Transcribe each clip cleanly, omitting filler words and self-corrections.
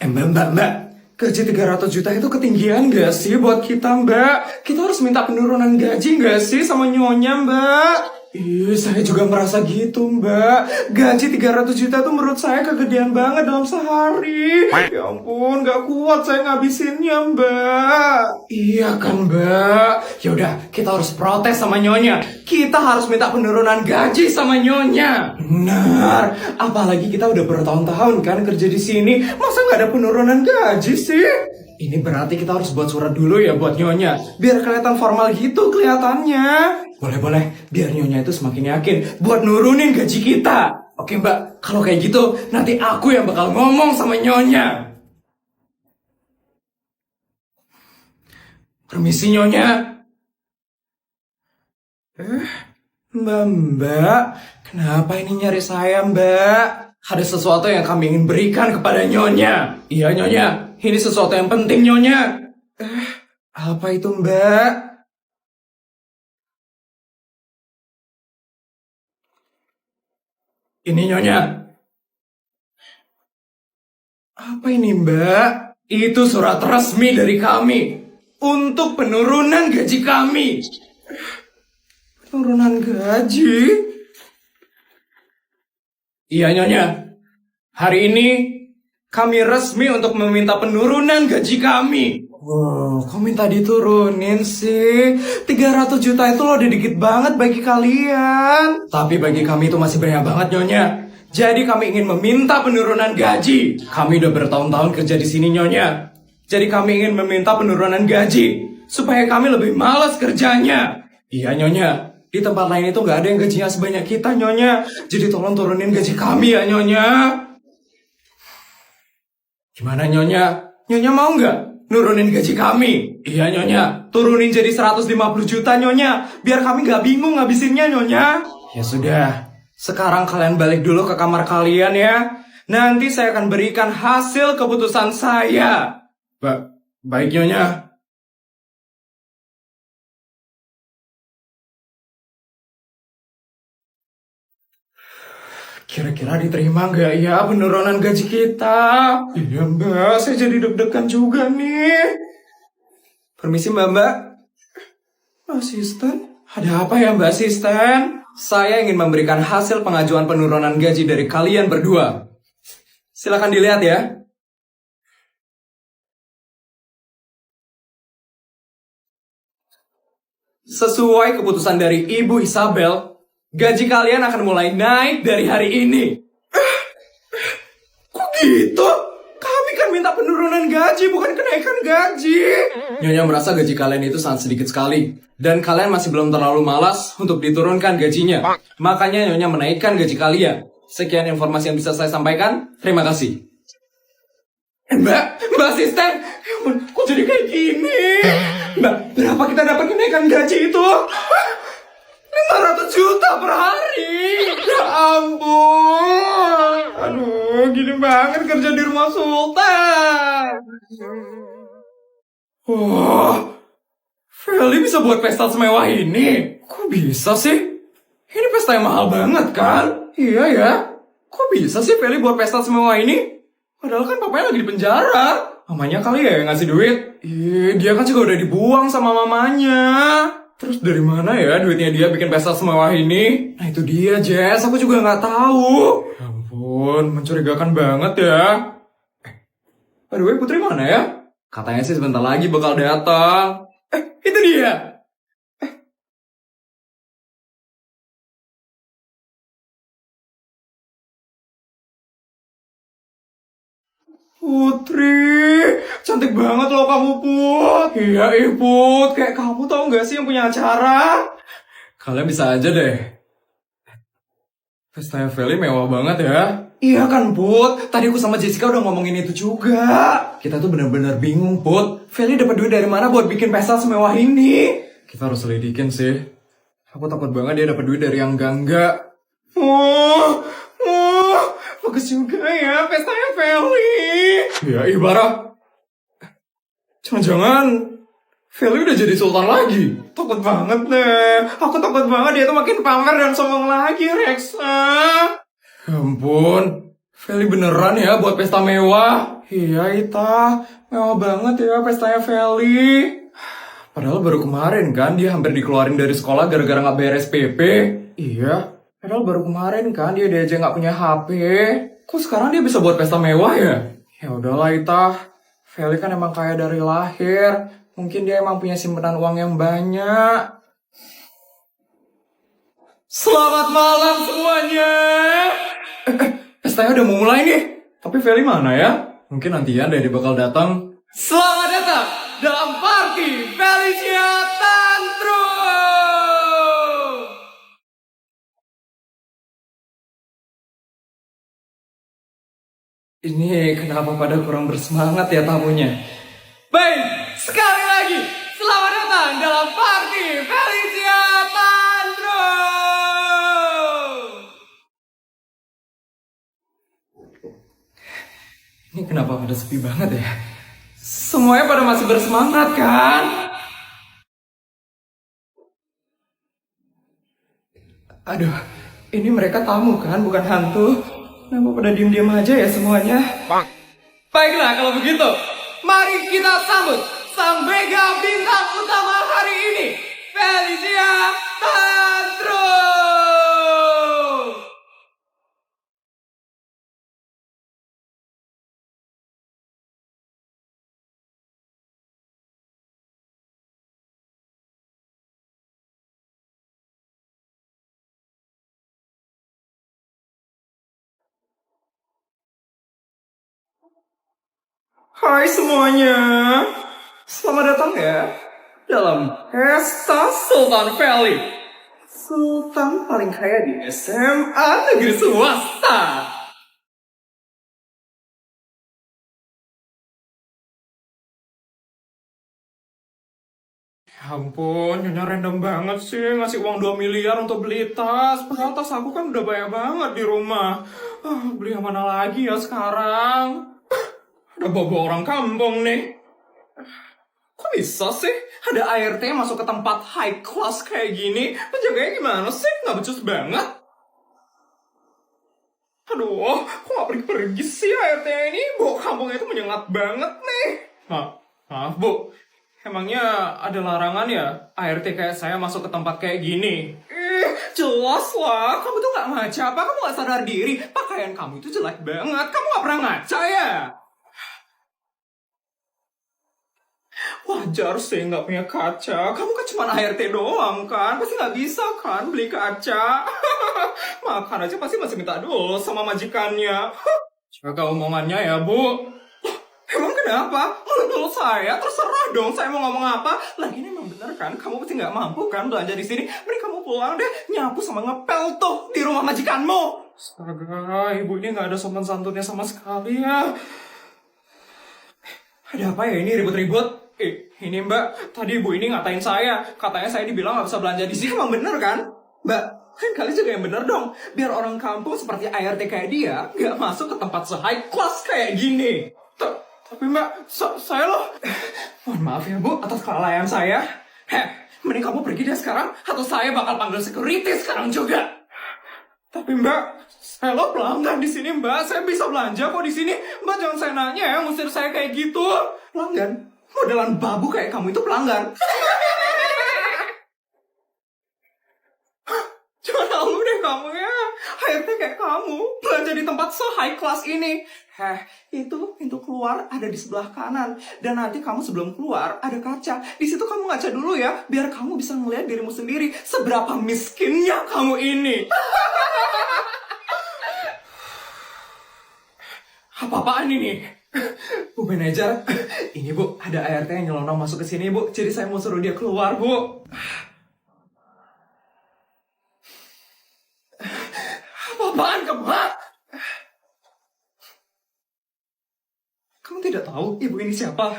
Mbak. Gaji 300 juta itu ketinggian gak sih buat kita, Mbak? Kita harus minta penurunan gaji gak sih sama nyonya, Mbak? Saya juga merasa gitu, Mbak. Gaji 300 juta itu menurut saya kegedean banget dalam sehari. Ya ampun, gak kuat saya ngabisinnya, Mbak. Iya kan, Mbak? Yaudah, kita harus protes sama nyonya. Kita harus minta penurunan gaji sama nyonya. Benar. Apalagi kita udah bertahun-tahun kan kerja di sini. Masa nggak ada penurunan gaji sih? Ini berarti kita harus buat surat dulu ya buat nyonya. Biar kelihatan formal gitu kelihatannya. Boleh. Biar nyonya itu semakin yakin buat nurunin gaji kita. Oke, Mbak. Kalau kayak gitu, nanti aku yang bakal ngomong sama nyonya. Permisi, nyonya. Mbak, kenapa ini nyari saya, Mbak? Ada sesuatu yang kami ingin berikan kepada nyonya. Iya, nyonya. Ini sesuatu yang penting, nyonya. Apa itu, Mbak? Ini, nyonya. Apa ini, Mbak? Itu surat resmi dari kami untuk penurunan gaji kami. Penurunan gaji? Iya, nyonya. Hari ini kami resmi untuk meminta penurunan gaji kami. Wow, kok minta diturunin sih? 300 juta itu loh udah dikit banget bagi kalian. Tapi bagi kami itu masih banyak banget, nyonya. Jadi kami ingin meminta penurunan gaji. Kami udah bertahun-tahun kerja di sini, nyonya. Jadi kami ingin meminta penurunan gaji supaya kami lebih malas kerjanya. Iya, nyonya. Di tempat lain itu nggak ada yang gajinya sebanyak kita, nyonya. Jadi tolong turunin gaji kami ya, nyonya. Gimana, nyonya? Nyonya mau nggak nurunin gaji kami? Iya, nyonya. Turunin jadi 150 juta, nyonya. Biar kami nggak bingung ngabisinnya, nyonya. Ya sudah. Sekarang kalian balik dulu ke kamar kalian ya. Nanti saya akan berikan hasil keputusan saya. Baik, nyonya. Kira-kira diterima nggak ya penurunan gaji kita? Iya, Mbak, saya jadi deg-degan juga nih. Permisi, Mbak. Asisten? Ada apa ya, Mbak Asisten? Saya ingin memberikan hasil pengajuan penurunan gaji dari kalian berdua. Silakan dilihat ya. Sesuai keputusan dari Ibu Isabel, gaji kalian akan mulai naik dari hari ini. Kok gitu? Kami kan minta penurunan gaji, bukan kenaikan gaji. Nyonya merasa gaji kalian itu sangat sedikit sekali. Dan kalian masih belum terlalu malas untuk diturunkan gajinya. Makanya Nyonya menaikkan gaji kalian. Sekian informasi yang bisa saya sampaikan. Terima kasih. Mbak Asisten, kok jadi kayak gini? Mbak, berapa kita dapat kenaikan gaji itu? 500 juta per hari. Ya ampun. Aduh, gini banget kerja di rumah Sultan. Wah, Feli bisa buat pesta semewah ini. Kok bisa sih? Ini pesta yang mahal banget kan? Iya ya. Kok bisa sih Feli buat pesta semewah ini? Padahal kan papanya lagi di penjara. Mamanya kali ya yang ngasih duit. Dia kan juga udah dibuang sama mamanya. Terus dari mana ya duitnya dia bikin pesta semewah ini? Nah itu dia, Jess. Aku juga nggak tahu. Ya ampun, mencurigakan banget ya. By the way, Putri mana ya? Katanya sih sebentar lagi bakal datang. Itu dia. Putri, cantik banget loh kamu, Put. Iya, Put. Kayak kamu tau gak sih yang punya acara? Kalian bisa aja deh. Pestanya Feli mewah banget ya. Iya kan, Put. Tadi aku sama Jessica udah ngomongin itu juga. Kita tuh bener-bener bingung, Put. Feli dapat duit dari mana buat bikin pesta semewah ini? Kita harus selidikin sih. Aku takut banget dia dapat duit dari yang enggak. Bagus juga ya pestanya Feli. Ya, ibarat. Jangan-jangan Feli udah jadi sultan lagi. Takut banget deh. Aku takut banget dia tuh makin pamer dan sombong lagi, Rexa. Ya ampun. Feli beneran ya buat pesta mewah? Iya, Ita. Mewah banget ya pestanya Feli. Padahal baru kemarin kan dia hampir dikeluarin dari sekolah gara-gara nggak bayar SPP. Iya. Padahal baru kemarin kan dia aja nggak punya HP. Kok sekarang dia bisa buat pesta mewah ya? Ya udahlah, Ita. Feli kan emang kaya dari lahir. Mungkin dia emang punya simpanan uang yang banyak. Selamat malam semuanya. Pestanya udah mau mulai nih. Tapi Feli mana ya? Mungkin nantian dia bakal datang. Selamat datang dalam party Felicia Tantrum. Ini kenapa pada kurang bersemangat ya tamunya? Baik, sekali lagi selamat datang dalam party Felicia Tantrum. Ini kenapa pada sepi banget ya? Semuanya pada masih bersemangat kan? Aduh, ini mereka tamu kan, bukan hantu. Kenapa pada diem-diem aja ya semuanya? Baiklah kalau begitu, mari kita sambut sang mega bintang utama hari ini, Felicia Tantrum. Hai semuanya, selamat datang ya dalam Pesta Sultan Valley. Sultan paling kaya di SMA negeri swasta. Ya ampun, nyonya random banget sih ngasih uang 2 miliar untuk beli tas. Padahal tas aku kan udah banyak banget di rumah. Beli yang mana lagi ya sekarang? Ada bobo orang kampung nih. Kok bisa sih ada ART masuk ke tempat high class kayak gini? Penjaganya gimana sih? Nggak becus banget. Aduh, kok nggak pergi-pergi sih ART ini? Bau kampungnya itu menyengat banget nih. Maaf Bu, emangnya ada larangan ya ART kayak saya masuk ke tempat kayak gini? Jelas lah, kamu tuh nggak ngaca apa? Kamu nggak sadar diri? Pakaian kamu itu jelek banget, kamu nggak pernah ngaca ya? Wajar sih nggak punya kaca. Kamu kan cuma ART doang kan? Pasti nggak bisa kan beli kaca. Makan aja pasti masih minta dulu sama majikannya. Jaga omongannya ya Bu. Emang kenapa? Menurut saya terserah dong saya mau ngomong apa. Lagian emang bener kan? Kamu pasti nggak mampu kan belanja di sini. Mending kamu pulang deh nyapu sama ngepel tuh di rumah majikanmu. Astaga, ibu ini nggak ada sopan santunnya sama sekali ya. Ada apa ya ini ribut-ribut? Ini Mbak, tadi ibu ini ngatain saya. Katanya saya dibilang nggak bisa belanja di sini. Emang bener kan? Mbak, kan kalian juga yang bener dong. Biar orang kampung seperti ART kayak dia nggak masuk ke tempat se-high class kayak gini. Tapi Mbak, saya loh. Mohon maaf ya Bu atas kelalaian saya. Mending kamu pergi deh sekarang atau saya bakal panggil security sekarang juga. Tapi Mbak, saya lo pelanggan di sini Mbak. Saya bisa belanja kok di sini. Mbak jangan saya nanya ya, ngusir saya kayak gitu. Pelanggan? Modelan babu kayak kamu itu pelanggan. Jangan malu deh kamu ya. HRT kayak kamu belanja di tempat se-high class ini. Itu pintu keluar ada di sebelah kanan. Dan nanti kamu sebelum keluar ada kaca. Di situ kamu ngaca dulu ya, biar kamu bisa ngeliat dirimu sendiri seberapa miskinnya kamu ini. Apa-apaan ini? Bu manajer, ini Bu, ada ART yang nyelonong masuk ke sini Bu. Jadi saya mau suruh dia keluar Bu. Apa-apaan kamu? Kamu tidak tahu ibu ini siapa?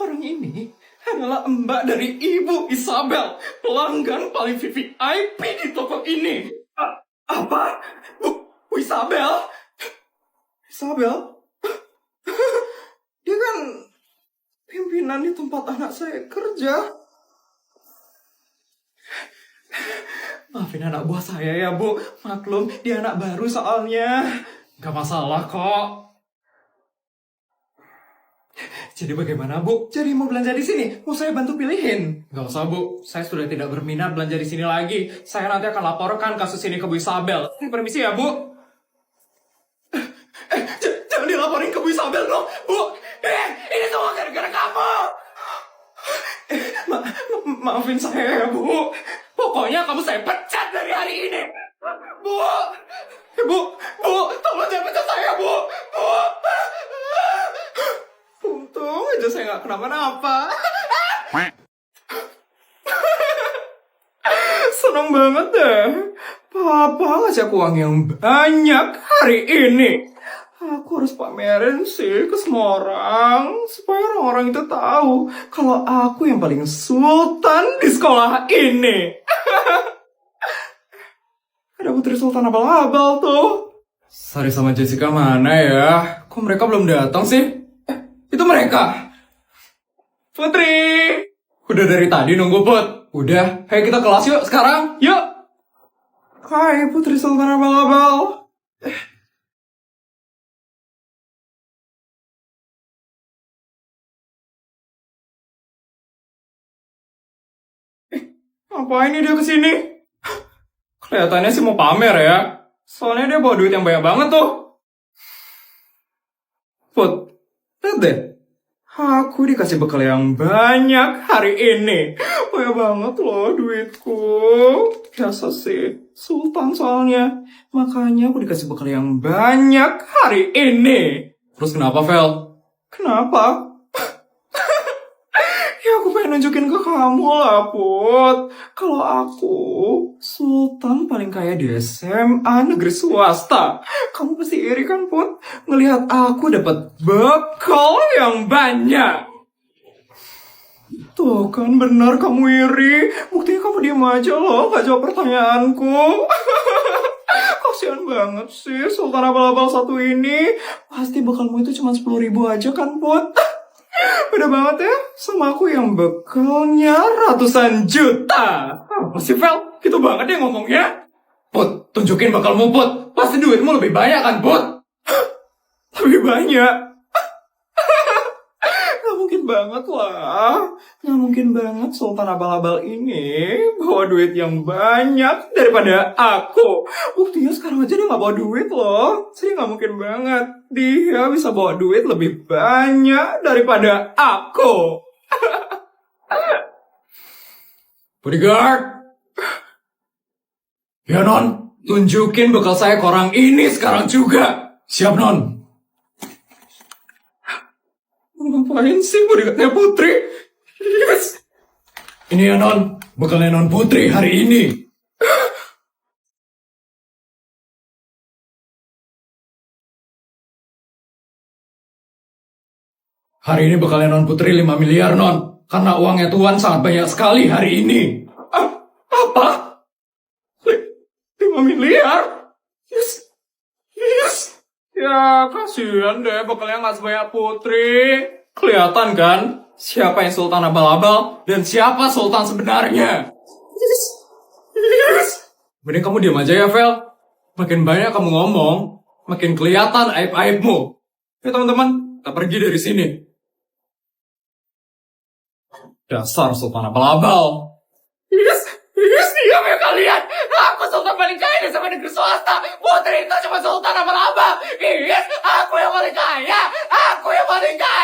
Orang ini adalah mbak dari Ibu Isabel, pelanggan paling VIP di toko ini. Apa? Bu Isabel? Isabel? Dia kan pimpinan di tempat anak saya kerja. Maafin anak buah saya ya Bu. Maklum, dia anak baru soalnya. Gak masalah kok. Jadi bagaimana, Bu? Jadi mau belanja di sini? Mau saya bantu pilihin? Gak usah, Bu. Saya sudah tidak berminat belanja di sini lagi. Saya nanti akan laporkan kasus ini ke Bu Isabel. Permisi ya, Bu. Jangan dilaporin ke Bu Isabel, no. Bu, ini semua gara-gara kamu. Maafin saya ya, Bu. Pokoknya kamu saya pecat dari hari ini. Bu, tolong jangan pecat saya, Bu. Untung aja saya nggak kenapa-napa. Seneng banget deh. Papa ngasih aku uang yang banyak hari ini. Aku harus pamerin sih ke semua orang. Supaya orang-orang itu tahu kalau aku yang paling sultan di sekolah ini. Ada Putri Sultan abal-abal tuh. Sari sama Jessica mana ya? Kok mereka belum datang sih? Itu mereka. Putri. Udah dari tadi nunggu, Put. Udah, ayo kita kelas yuk sekarang. Yuk. Hai Putri Sultan abal-abal. Ngapain nih dia kesini? Kelihatannya sih mau pamer ya. Soalnya dia bawa duit yang banyak banget tuh. Put, lihat deh. Aku dikasih bekal yang banyak hari ini. Banyak banget loh duitku. Biasa sih, Sultan soalnya. Makanya aku dikasih bekal yang banyak hari ini. Terus kenapa, Vel? Kenapa? Ya aku pengen nunjukin ke kamu lah, Put. Kalau aku Sultan paling kaya di SMA negeri swasta. Kamu pasti iri kan, Put? Ngelihat aku dapat bekal yang banyak. Tuh kan benar kamu iri. Buktinya kamu diam aja loh, gak jawab pertanyaanku. Kasian banget sih Sultan abal-abal satu ini. Pasti bekalmu itu cuma 10.000 aja kan, Put? Beda banget ya sama aku yang bekalnya ratusan juta. Masih Vel, gitu banget ya ngomongnya. Put, tunjukin bekalmu, Put. Pasti duitmu lebih banyak kan, Put? Lebih banyak? Gak mungkin banget lah. Gak mungkin banget Sultan abal-abal ini bawa duit yang banyak daripada aku. Buktinya sekarang aja dia gak bawa duit loh. Jadi gak mungkin banget dia bisa bawa duit lebih banyak daripada aku. Bodyguard. Ya, Non. Tunjukin bekal saya ke orang ini sekarang juga. Siap, Non. Ngapain sih bodyguardnya Putri? Yes. Ini ya, Non. Bekalnya Non Putri hari ini. Hari ini bekalnya Non Putri 5 miliar, Non. Karena uangnya Tuan sangat banyak sekali hari ini. Apa? 5 miliar? Yes. Yes. Ya, kasihan deh bekalnya nggak sebanyak Putri. Kelihatan kan? Siapa yang Sultan abal-abal dan siapa Sultan sebenarnya. Yes. Mending kamu diam aja ya, Vel. Makin banyak kamu ngomong, makin kelihatan aib-aibmu. Ya, teman-teman, kita pergi dari sini. Dasar Sultan abal-abal. Yes, diam ya kalian. Aku Sultan paling kaya di sama negeri swasta. Putri itu cuma Sultan abal-abal. Yes, aku yang paling kaya. Aku yang paling kaya.